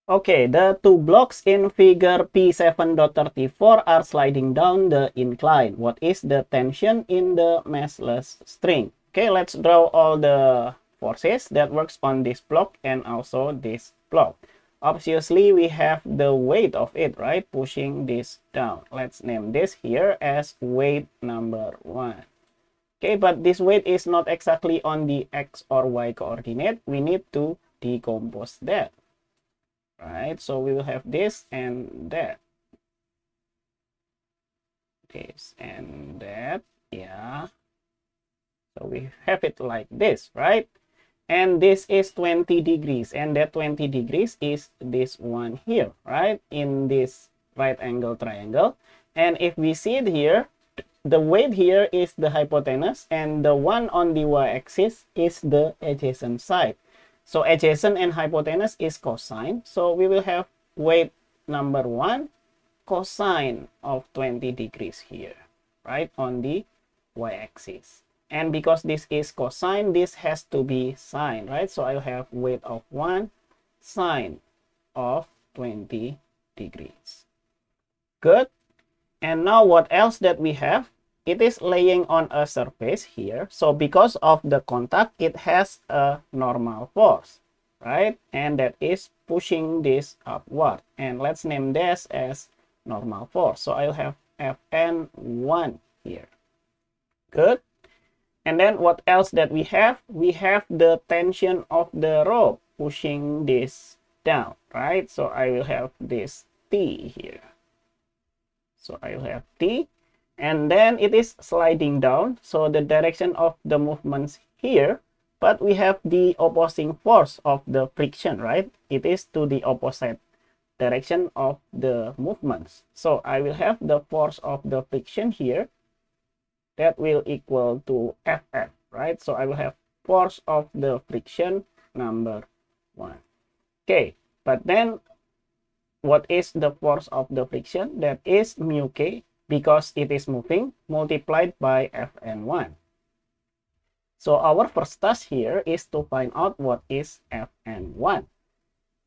Okay, the two blocks in figure P7.34 are sliding down the incline. What is the tension in the massless string? Okay, let's draw all the forces that works on this block and also this block. Obviously, we have the weight of it, right? Pushing this down. Let's name this here as weight number 1. Okay, but this weight is not exactly on the x or y coordinate. We need to decompose that. Right, so we will have this and that, this and that, yeah. So we have it like this, right? And this is 20 degrees, and that 20 degrees is this one here, right? In this right angle triangle. And if we see it here, the weight here is the hypotenuse, and the one on the y-axis is the adjacent side. So adjacent and hypotenuse is cosine. So we will have weight number 1 cosine of 20 degrees here, right, on the y-axis. And because this is cosine, this has to be sine, right? So I'll have weight of 1 sine of 20 degrees. Good. And now what else that we have? It is laying on a surface here. So because of the contact, it has a normal force, right? And that is pushing this upward. And let's name this as normal force. So I'll have Fn1 here. Good. And then what else that we have? We have the tension of the rope pushing this down, right? So I will have this T here. So I will have T, and then it is sliding down. So the direction of the movements here, but we have the opposing force of the friction, right? It is to the opposite direction of the movements. So I will have the force of the friction here that will equal to Ff, right? So I will have force of the friction number 1. Okay, but then what is the force of the friction? That is mu k, because it is moving, multiplied by Fn1. So our first task here is to find out what is Fn1.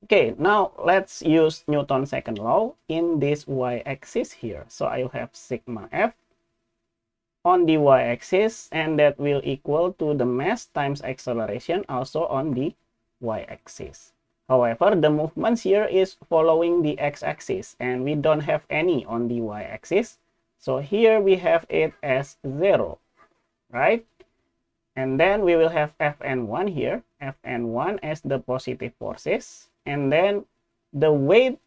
Okay, now let's use Newton's second law in this y-axis here. So I'll have sigma F on the y-axis, and that will equal to the mass times acceleration also on the y-axis. However, the movements here is following the x-axis, and we don't have any on the y-axis. So here we have it as 0, right? And then we will have Fn1 here, Fn1 as the positive forces, and then the weight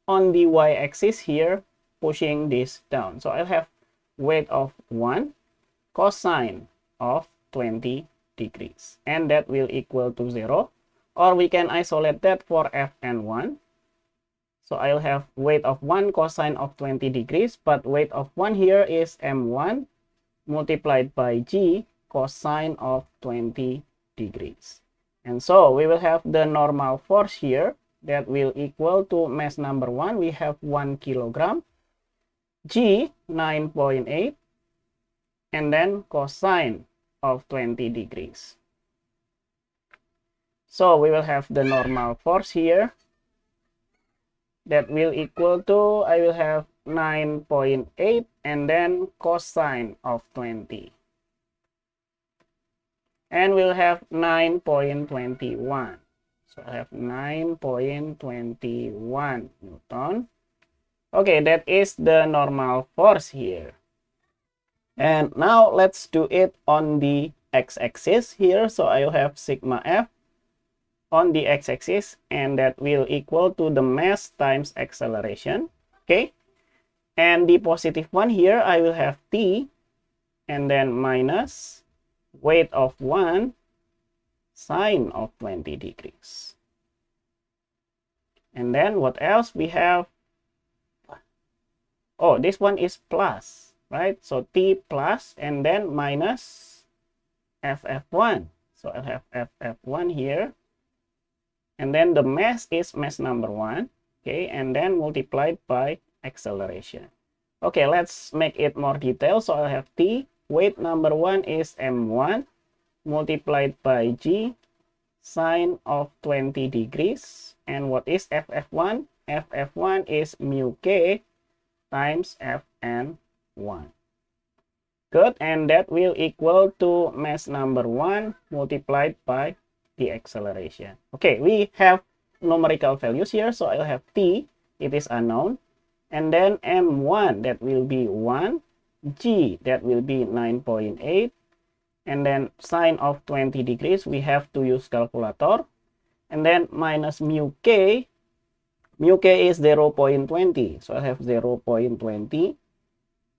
on the y-axis here pushing this down. So I'll have weight of 1 cosine of 20 degrees, and that will equal to 0. Or we can isolate that for Fn1. So I'll have weight of 1 cosine of 20 degrees, but weight of 1 here is m1 multiplied by g cosine of 20 degrees. And so we will have the normal force here that will equal to mass number 1. We have 1 kilogram, g 9.8, and then cosine of 20 degrees. So we will have the normal force here that will equal to, I will have 9.8 and then cosine of 20. And we'll have 9.21. So I have 9.21 Newton. Okay, that is the normal force here. And now let's do it on the x-axis here. So I'll have sigma F on the x-axis, and that will equal to the mass times acceleration. Okay, and the positive one here, I will have T, and then minus weight of 1 sine of 20 degrees. And then what else we have? Oh, this one is plus, right? So T plus, and then minus FF1. So I'll have FF1 here. And then the mass is mass number 1, okay, and then multiplied by acceleration. Okay, let's make it more detailed. So I'll have T, weight number 1 is m1 multiplied by g sine of 20 degrees. And what is FF1? FF1 is mu k times Fn1. Good, and that will equal to mass number 1 multiplied by the acceleration. Okay, we have numerical values here, so I'll have t, it is unknown, and then m1, that will be 1, g, that will be 9.8, and then sine of 20 degrees, we have to use calculator, and then minus mu k is 0.20, so I have 0.20,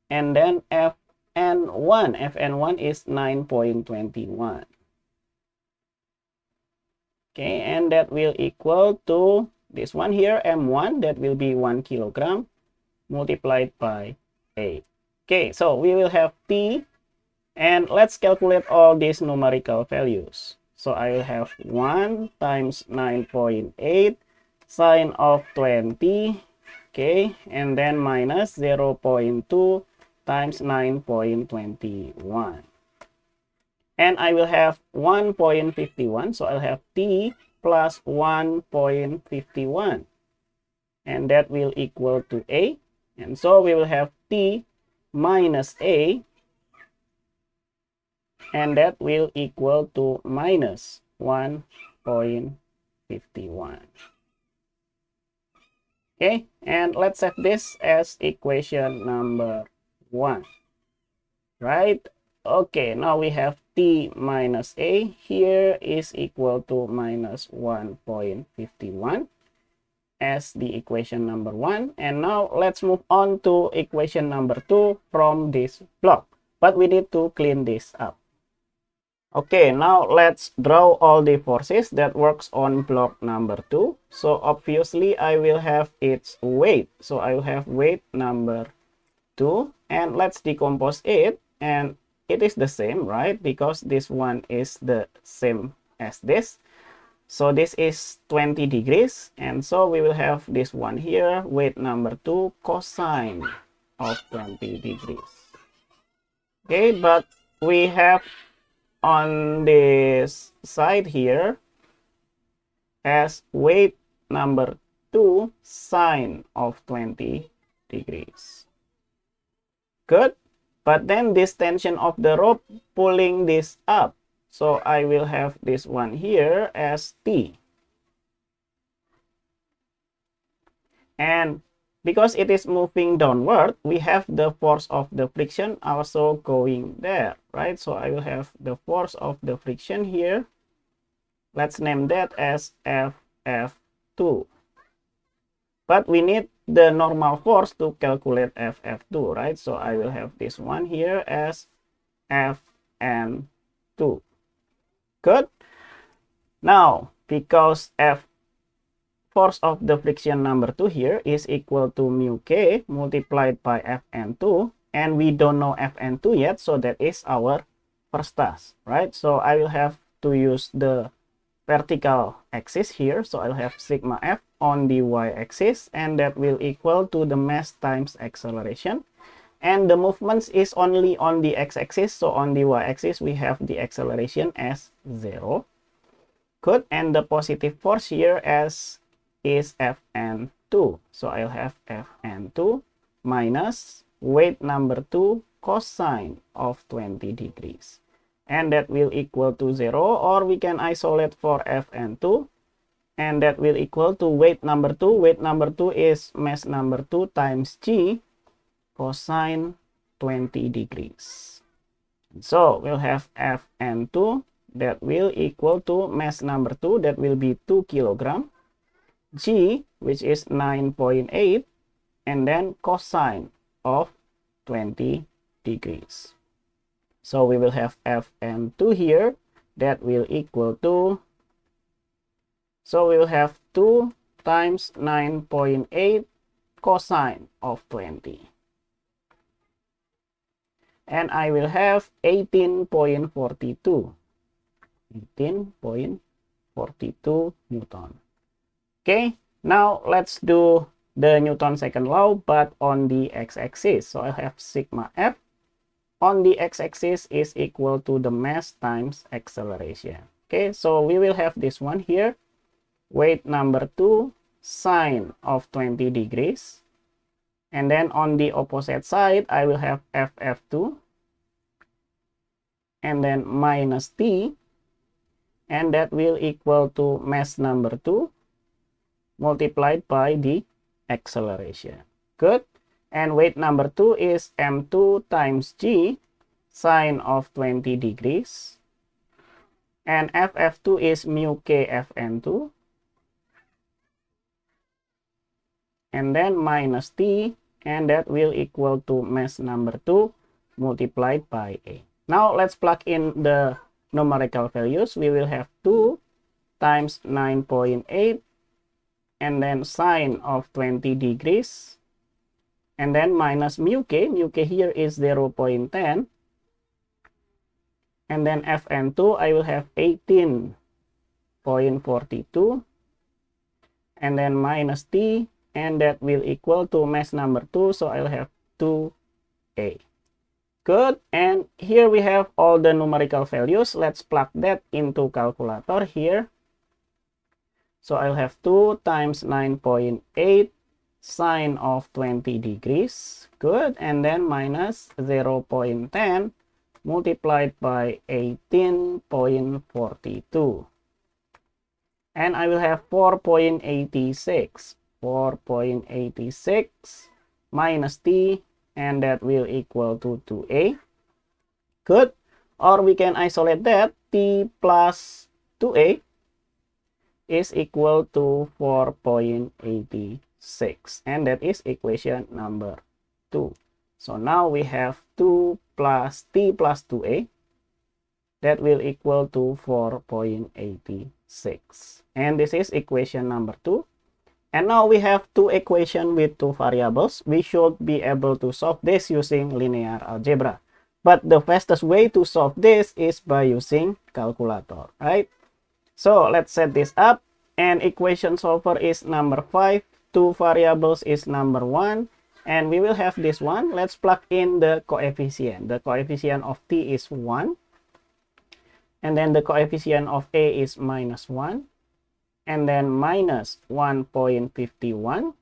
and then fn1 is 9.21. Okay, and that will equal to this one here, m1, that will be 1 kilogram multiplied by 8. Okay, so we will have t, and let's calculate all these numerical values. So I will have 1 times 9.8 sine of 20, okay, and then minus 0.2 times 9.21. And I will have 1.51, so I'll have t plus 1.51, and that will equal to a, and so we will have t minus a, and that will equal to minus 1.51. Okay, and let's set this as equation number 1, right? Okay, now we have t minus a here is equal to minus 1.51 as the equation number 1. And now let's move on to equation number 2 from this block. But we need to clean this up. Okay, now let's draw all the forces that works on block number 2. So obviously I will have its weight. So I will have weight number 2, and let's decompose it, and it is the same, right? Because this one is the same as this. So this is 20 degrees, and so we will have this one here, weight number 2, cosine of 20 degrees. Okay, but we have on this side here as weight number 2, sine of 20 degrees. Good. But then this tension of the rope pulling this up. So I will have this one here as T. And because it is moving downward, we have the force of the friction also going there, right? So I will have the force of the friction here. Let's name that as FF2. But we need the normal force to calculate FF2, right? So I will have this one here as Fn2. Good. Now, because force of the friction number 2 here is equal to mu k multiplied by Fn2, and we don't know Fn2 yet, so that is our first task, right? So I will have to use the vertical axis here, so I'll have sigma f on the y-axis, and that will equal to the mass times acceleration, and the movements is only on the x-axis, so on the y-axis we have the acceleration as 0. Good. And the positive force here as is Fn2, so I'll have Fn2 minus weight number 2 cosine of 20 degrees, and that will equal to 0, or we can isolate for Fn2, and that will equal to weight number 2. Weight number 2 is mass number 2 times g cosine 20 degrees. So we'll have Fn2 that will equal to mass number 2, that will be 2 kilogram, g, which is 9.8, and then cosine of 20 degrees. So we will have Fn2 here that will equal to, so we will have 2 times 9.8 cosine of 20. And I will have 18.42. 18.42 Newton. Okay, now let's do the Newton second law, but on the x-axis. So I have sigma f on the x-axis is equal to the mass times acceleration. Okay, so we will have this one here weight number 2, sine of 20 degrees. And then on the opposite side, I will have FF2. And then minus T. And that will equal to mass number 2 multiplied by the acceleration. Good. And weight number 2 is M2 times G, sine of 20 degrees. And FF2 is mu K Fn2. And then minus T, and that will equal to mass number 2 multiplied by A. Now let's plug in the numerical values. We will have 2 times 9.8, and then sine of 20 degrees, and then minus mu k here is 0.10, and then Fn2 I will have 18.42, and then minus T, and that will equal to mass number 2, so I'll have 2A. Good. And here we have all the numerical values. Let's plug that into calculator here. So I'll have 2 times 9.8 sine of 20 degrees. Good. And then minus 0.10 multiplied by 18.42. And I will have 4.86. 4.86 minus T, and that will equal to 2A. Good. Or we can isolate that. T plus 2A is equal to 4.86. And that is equation number 2. So now we have 2 plus T plus 2A. That will equal to 4.86. And this is equation number 2. And now we have two equations with two variables. We should be able to solve this using linear algebra. But the fastest way to solve this is by using calculator, right? So let's set this up. And equation solver is number 5. Two variables is number 1. And we will have this one. Let's plug in the coefficient. The coefficient of T is 1. And then the coefficient of A is minus 1. And then minus 1.51,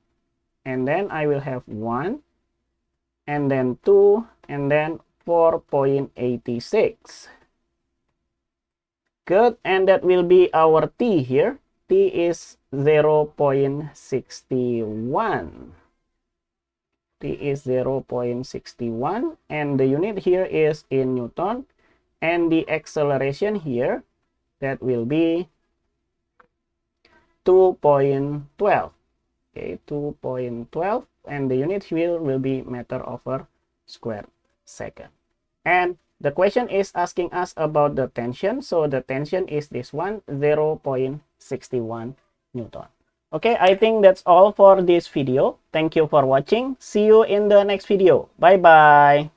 and then I will have 1, and then 2, and then 4.86. Good. And that will be our T here. T is 0.61. T is 0.61, and the unit here is in Newton, and the acceleration here, that will be 2.12. Okay, 2.12, and the unit here will be meter over square second. And the question is asking us about the tension. So the tension is this one, 0.61 Newton. Okay, I think that's all for this video. Thank you for watching. See you in the next video. Bye bye.